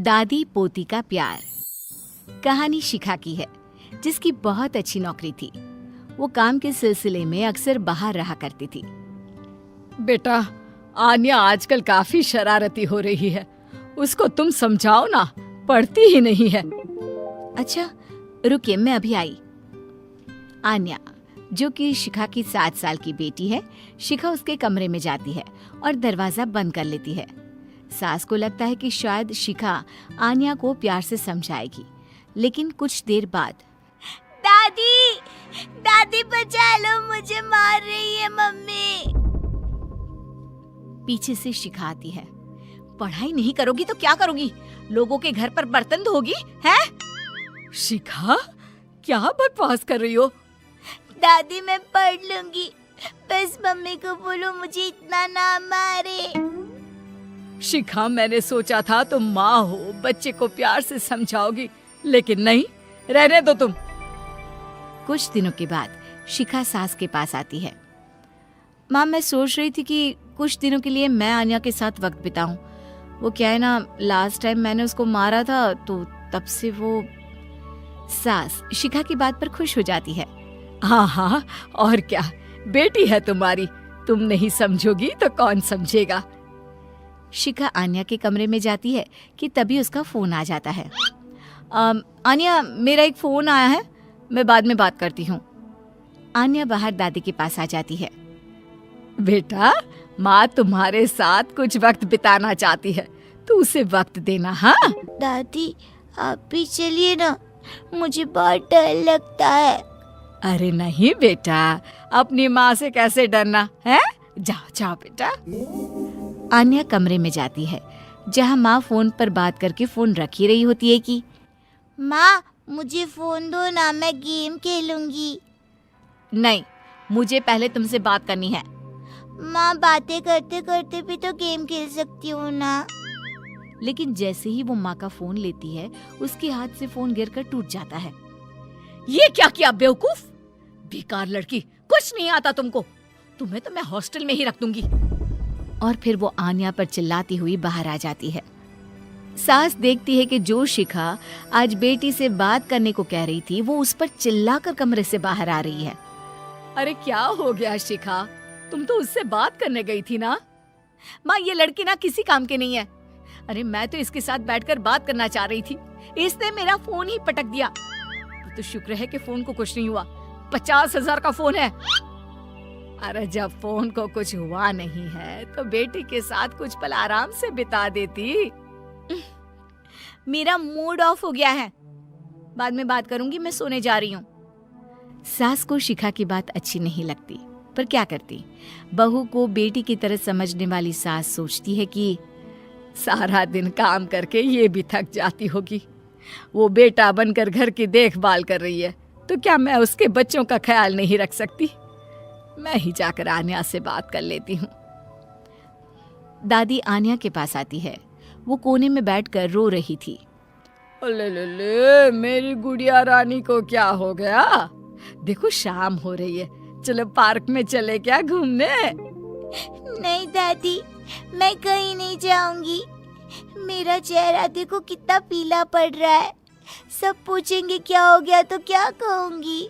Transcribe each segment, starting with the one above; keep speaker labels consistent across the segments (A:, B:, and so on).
A: दादी पोती का प्यार। कहानी शिखा की है, जिसकी बहुत अच्छी नौकरी थी। वो काम के सिलसिले में अक्सर बाहर रहा करती थी।
B: बेटा, आन्या आजकल काफी शरारती हो रही है। उसको तुम समझाओ ना, पढ़ती ही नहीं है।
A: अच्छा रुकिए, मैं अभी आई। आन्या, जो कि शिखा की 7 साल की बेटी है, शिखा उसके कमरे में जाती है और दरवाजा बंद कर लेती है। सास को लगता है कि शायद शिखा आन्या को प्यार से समझाएगी, लेकिन कुछ देर बाद दादी, दादी बचा लो, मुझे मार रही है मम्मी। पीछे से शिखा आती है। पढ़ाई नहीं करोगी तो क्या करोगी? लोगों के घर पर बर्तन धोगी हैं?
B: शिखा, क्या बकवास कर रही हो?
A: दादी मैं पढ़ लूंगी, बस मम्मी को बोलो मुझे इतना ना मारे।
B: शिखा, मैंने सोचा था तुम माँ हो, बच्चे को प्यार से समझाओगी, लेकिन नहीं, रहने दो तुम।
A: कुछ दिनों के बाद शिखा सास के पास आती है। माँ, मैं सोच रही थी कि कुछ दिनों के लिए मैं आन्या के साथ वक्त बिताऊं। वो क्या है ना, लास्ट टाइम मैंने उसको मारा था, तो तब से वो। सास शिखा की बात पर खुश हो जाती है।
B: हाँ हाँ, और क्या, बेटी है तुम्हारी, तुम नहीं समझोगी तो कौन समझेगा।
A: शिखा आन्या के कमरे में जाती है कि तभी उसका फोन आ जाता है। आन्या, मेरा एक फोन आया है, मैं बाद में बात करती हूँ। आन्या बाहर दादी के पास आ जाती है।
B: बेटा, माँ तुम्हारे साथ कुछ वक्त बिताना चाहती है, तो उसे वक्त देना। हाँ
A: दादी, आप भी चलिए ना, मुझे बहुत डर लगता है।
B: अरे नहीं बेटा, अपनी माँ से कैसे डरना है? जाओ जाओ बेटा।
A: आन्या कमरे में जाती है, जहाँ माँ फोन पर बात करके फोन रख ही रही होती है कि माँ मुझे फोन दो ना, मैं गेम खेलूंगी। नहीं, मुझे पहले तुमसे बात करनी है। माँ, बातें करते करते भी तो गेम खेल सकती हूँ ना। लेकिन जैसे ही वो माँ का फोन लेती है, उसके हाथ से फोन गिरकर टूट जाता है।
B: ये क्या किया बेवकूफ, बेकार लड़की, कुछ नहीं आता तुमको। तुम्हें तो मैं हॉस्टल में ही रख दूंगी।
A: और फिर वो आन्या पर चिल्लाती हुई बाहर आ जाती है। सास देखती है कि जो शिखा आज बेटी से बात करने को कह रही थी, वो उस पर चिल्लाकर कमरे से बाहर आ रही है।
B: अरे क्या हो गया शिखा, तुम तो उससे बात करने गई थी ना।
A: माँ, ये लड़की ना किसी काम की नहीं है। अरे मैं तो इसके साथ बैठकर बात करना चाह रही थी, इसने मेरा फोन ही पटक दिया। तो शुक्र है कि फोन को कुछ नहीं हुआ, 50,000 का फोन है।
B: अरे जब फोन को कुछ हुआ नहीं है तो बेटी के साथ कुछ पल आराम से बिता देती।
A: मेरा मूड ऑफ हो गया है, बाद में बात करूंगी, मैं सोने जा रही हूँ। सास को शिखा की बात अच्छी नहीं लगती, पर क्या करती। बहू को बेटी की तरह समझने वाली सास सोचती है कि
B: सारा दिन काम करके ये भी थक जाती होगी, वो बेटा बनकर घर की देखभाल कर रही है, तो क्या मैं उसके बच्चों का ख्याल नहीं रख सकती? मैं ही जाकर आन्या से बात कर लेती हूँ।
A: दादी आन्या के पास आती है। वो कोने में बैठकर रो रही थी।
B: ले, मेरी गुड़िया रानी को क्या हो गया? देखो शाम हो रही है, चलो पार्क में चले क्या घूमने?
A: नहीं दादी, मैं कहीं नहीं जाऊंगी। मेरा चेहरा देखो कितना पीला पड़ रहा है, सब पूछेंगे क्या हो गया तो क्या कहूंगी।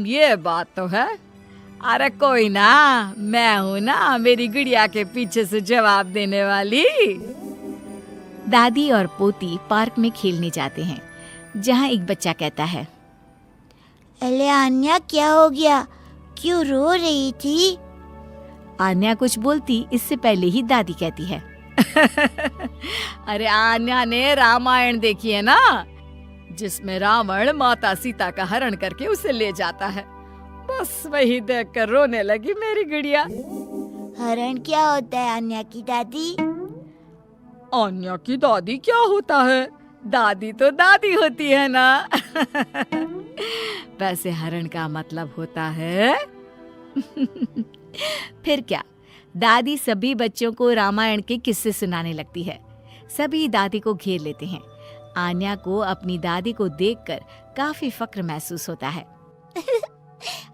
B: ये बात तो है। अरे कोई ना, मैं हूँ ना मेरी गुड़िया के पीछे से जवाब देने वाली।
A: दादी और पोती पार्क में खेलने जाते हैं, जहाँ एक बच्चा कहता है, अरे आन्या क्या हो गया, क्यों रो रही थी? आन्या कुछ बोलती इससे पहले ही दादी कहती है,
B: अरे आन्या ने रामायण देखी है ना, जिसमें रावण माता सीता का हरण करके उसे ले जाता है, बस वही देखकर रोने लगी मेरी गुड़िया।
A: हरण क्या होता है आन्या की दादी?
B: आन्या की दादी क्या होता है? दादी तो दादी होती है ना। वैसे हरण का मतलब होता है
A: फिर क्या, दादी सभी बच्चों को रामायण के किस्से सुनाने लगती है। सभी दादी को घेर लेते हैं। आन्या को अपनी दादी को देखकर काफी फक्र महसूस होता है।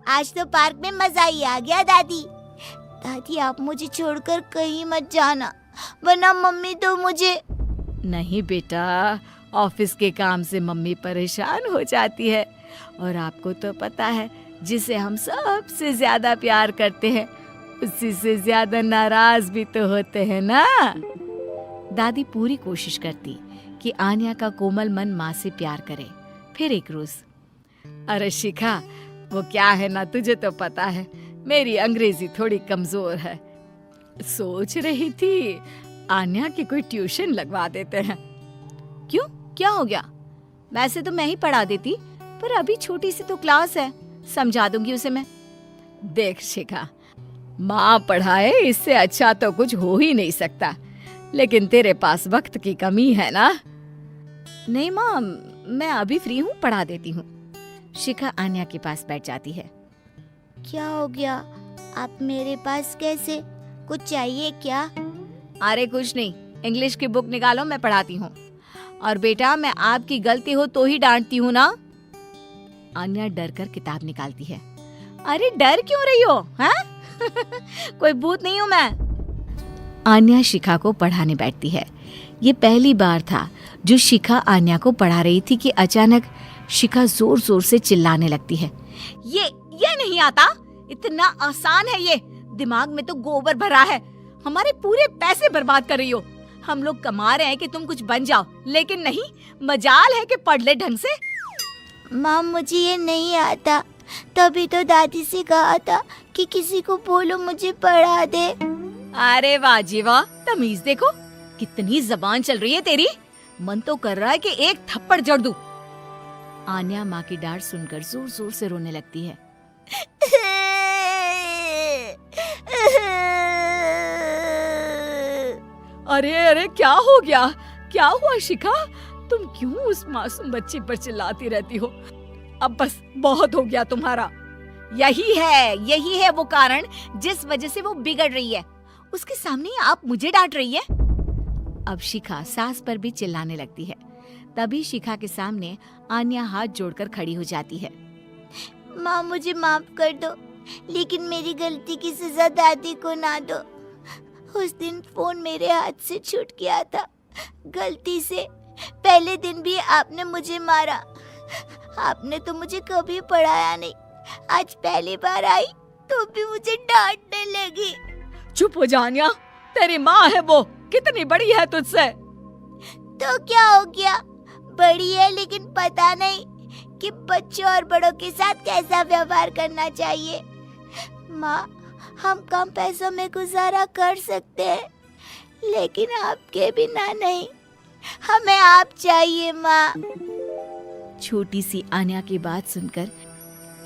A: आज तो पार्क में मजा ही आ गया दादी। दादी आप मुझे छोड़कर कहीं मत जाना, वरना मम्मी तो मुझे।
B: नहीं बेटा, ऑफिस के काम से मम्मी परेशान हो जाती है और आपको तो पता है जिसे हम सबसे ज्यादा प्यार करते हैं उसी से ज्यादा नाराज भी तो होते हैं ना। दादी पूरी कोशिश करती कि आन्या का कोमल मन माँ से प्यार करे। फिर एक रोज, अरे शिखा, वो क्या है ना, तुझे तो पता है मेरी अंग्रेजी थोड़ी कमजोर है। सोच रही थी आन्या की कोई ट्यूशन लगवा देते हैं।
A: क्यों, क्या हो गया? वैसे तो मैं ही पढ़ा देती, पर अभी छोटी सी तो क्लास है, समझा दूंगी उसे मैं।
B: देख शिखा, माँ पढ़ाए इससे अच्छा तो कुछ हो ही नहीं सकता, लेकिन तेरे पास वक्त की कमी है ना।
A: नहीं माँ, मैं अभी फ्री हूँ, पढ़ा देती हूँ। शिखा आन्या के पास बैठ जाती है। क्या हो गया? आप मेरे पास कैसे? कुछ चाहिए क्या? अरे कुछ नहीं, इंग्लिश की बुक निकालो, मैं पढ़ाती हूँ। और बेटा, मैं आपकी गलती हो तो ही डांटती हूँ ना। आन्या डर कर किताब निकालती है। अरे डर क्यों रही हो, हैं? कोई भूत नहीं हूँ मैं। आन्या शिखा को पढ़ाने बैठती है। ये पहली बार था जो शिखा आन्या को पढ़ा रही थी कि अचानक शिखा जोर जोर से चिल्लाने लगती है। ये नहीं आता, इतना आसान है ये, दिमाग में तो गोबर भरा है, हमारे पूरे पैसे बर्बाद कर रही हो। हम लोग कमा रहे हैं कि तुम कुछ बन जाओ, लेकिन नहीं, मजाल है कि पढ़ ले ढंग से। माँ, मुझे ये नहीं आता, तभी तो दादी से कहा था कि किसी को बोलो मुझे पढ़ा दे। अरे वाह जी वाह, तमीज देखो, कितनी जबान चल रही है तेरी। मन तो कर रहा है कि एक थप्पड़ जड़ दूं। आन्या माँ की डांट सुनकर जोर जोर से रोने लगती है।
B: अरे अरे, क्या हो गया? क्या हुआ शिखा? तुम क्यों उस मासूम बच्ची पर चिल्लाती रहती हो? अब बस बहुत हो गया तुम्हारा।
A: यही है वो कारण जिस वजह से वो बिगड़ रही है। उसके सामने आप मुझे डांट रही है। अब शिखा सास पर भी चिल्लाने लगती है। तभी शिखा के सामने आन्या हाथ जोड़कर खड़ी हो जाती है। माँ, मुझे माफ कर दो, लेकिन मेरी गलती की सजा दादी को ना दो। उस दिन फोन मेरे हाथ से छूट गया था, गलती से। पहले दिन भी आपने मुझे मारा। आपने तो मुझे कभी पढ़ाया नहीं, आज पहली बार आई तो भी मुझे डांटने लगी।
B: चुप हो जा आन्या, तेरी माँ है वो, कितनी बड़ी है तुझसे।
A: तो क्या हो गया, बड़ी है, लेकिन पता नहीं कि बच्चों और बड़ों के साथ कैसा व्यवहार करना चाहिए। माँ, हम कम पैसों में गुजारा कर सकते हैं, लेकिन आपके बिना नहीं, हमें आप चाहिए माँ। छोटी सी आन्या की बात सुनकर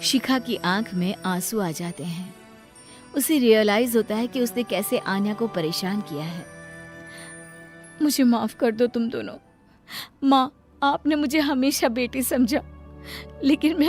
A: शिखा की आंख में आंसू आ जाते हैं। उसे रियलाइज होता है कि उसने कैसे आन्या को परेशान किया है। मुझे माफ कर दो तुम दोनों। माँ, आपने मुझे हमेशा बेटी समझा, लेकिन मैं